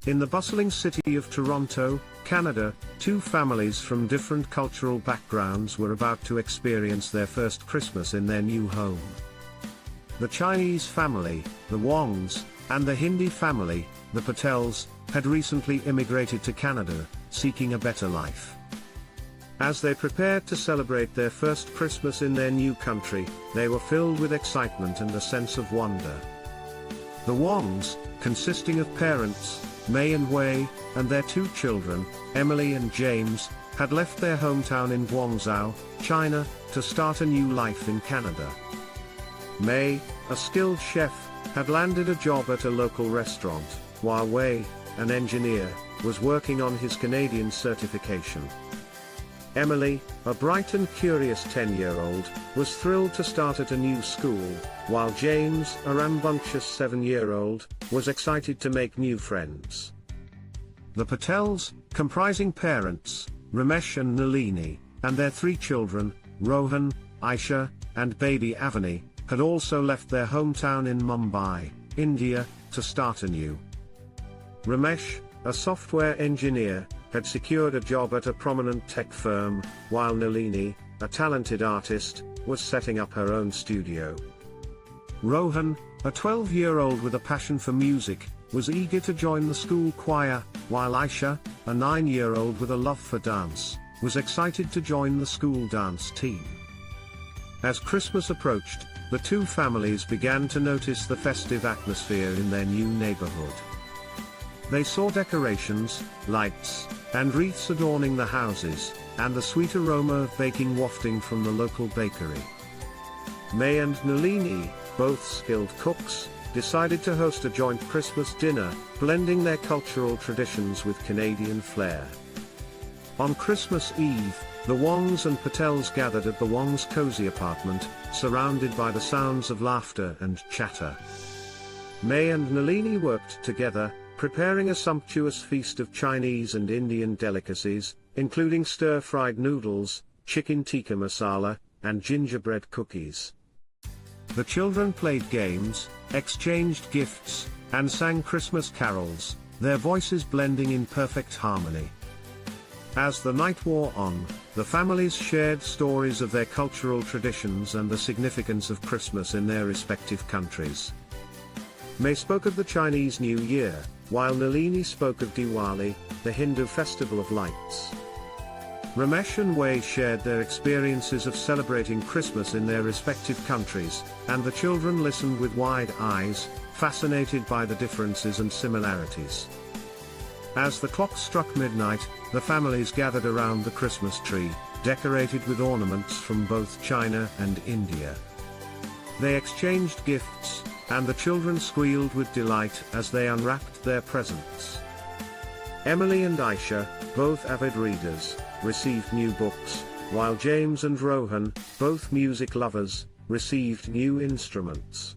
In the bustling city of Toronto, Canada, two families from different cultural backgrounds were about to experience their first Christmas in their new home. The Chinese family, the Wongs, and the Hindi family, the Patels, had recently immigrated to Canada, seeking a better life. As they prepared to celebrate their first Christmas in their new country, they were filled with excitement and a sense of wonder. The Wongs, consisting of parents, May and Wei, and their two children, Emily and James, had left their hometown in Guangzhou, China, to start a new life in Canada. May, a skilled chef, had landed a job at a local restaurant, while Wei, an engineer, was working on his Canadian certification. Emily, a bright and curious 10-year-old, was thrilled to start at a new school, while James, a rambunctious 7-year-old, was excited to make new friends. The Patels, comprising parents, Ramesh and Nalini, and their three children, Rohan, Aisha, and baby Avani, had also left their hometown in Mumbai, India, to start anew. Ramesh, a software engineer, had secured a job at a prominent tech firm, while Nalini, a talented artist, was setting up her own studio. Rohan, a 12-year-old with a passion for music, was eager to join the school choir, while Aisha, a 9-year-old with a love for dance, was excited to join the school dance team. As Christmas approached, the two families began to notice the festive atmosphere in their new neighborhood. They saw decorations, lights, and wreaths adorning the houses, and the sweet aroma of baking wafting from the local bakery. May and Nalini, both skilled cooks, decided to host a joint Christmas dinner, blending their cultural traditions with Canadian flair. On Christmas Eve, the Wongs and Patels gathered at the Wongs' cozy apartment, surrounded by the sounds of laughter and chatter. May and Nalini worked together, preparing a sumptuous feast of Chinese and Indian delicacies, including stir-fried noodles, chicken tikka masala, and gingerbread cookies. The children played games, exchanged gifts, and sang Christmas carols, their voices blending in perfect harmony. As the night wore on, the families shared stories of their cultural traditions and the significance of Christmas in their respective countries. May spoke of the Chinese New Year, while Nalini spoke of Diwali, the Hindu festival of lights. Ramesh and Wei shared their experiences of celebrating Christmas in their respective countries, and the children listened with wide eyes, fascinated by the differences and similarities. As the clock struck midnight, the families gathered around the Christmas tree, decorated with ornaments from both China and India. They exchanged gifts, and the children squealed with delight as they unwrapped their presents. Emily and Aisha, both avid readers, received new books, while James and Rohan, both music lovers, received new instruments.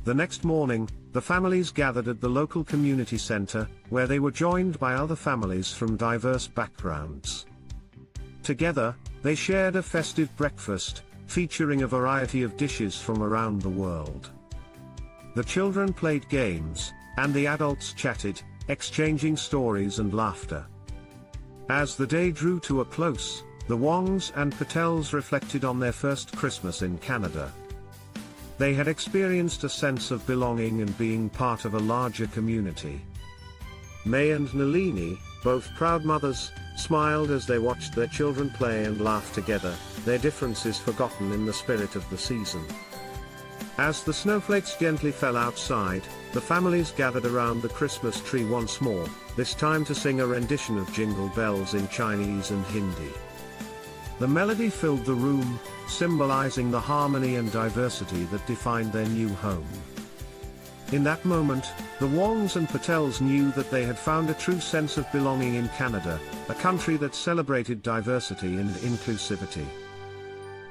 The next morning, the families gathered at the local community center, where they were joined by other families from diverse backgrounds. Together, they shared a festive breakfast, featuring a variety of dishes from around the world. The children played games, and the adults chatted, exchanging stories and laughter. As the day drew to a close, the Wongs and Patels reflected on their first Christmas in Canada. They had experienced a sense of belonging and being part of a larger community. May and Nalini, both proud mothers, smiled as they watched their children play and laugh together, their differences forgotten in the spirit of the season. As the snowflakes gently fell outside, the families gathered around the Christmas tree once more, this time to sing a rendition of Jingle Bells in Chinese and Hindi. The melody filled the room, symbolizing the harmony and diversity that defined their new home. In that moment, the Wongs and Patels knew that they had found a true sense of belonging in Canada, a country that celebrated diversity and inclusivity.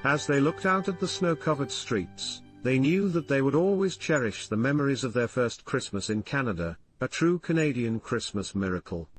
As they looked out at the snow-covered streets, they knew that they would always cherish the memories of their first Christmas in Canada, a true Canadian Christmas miracle.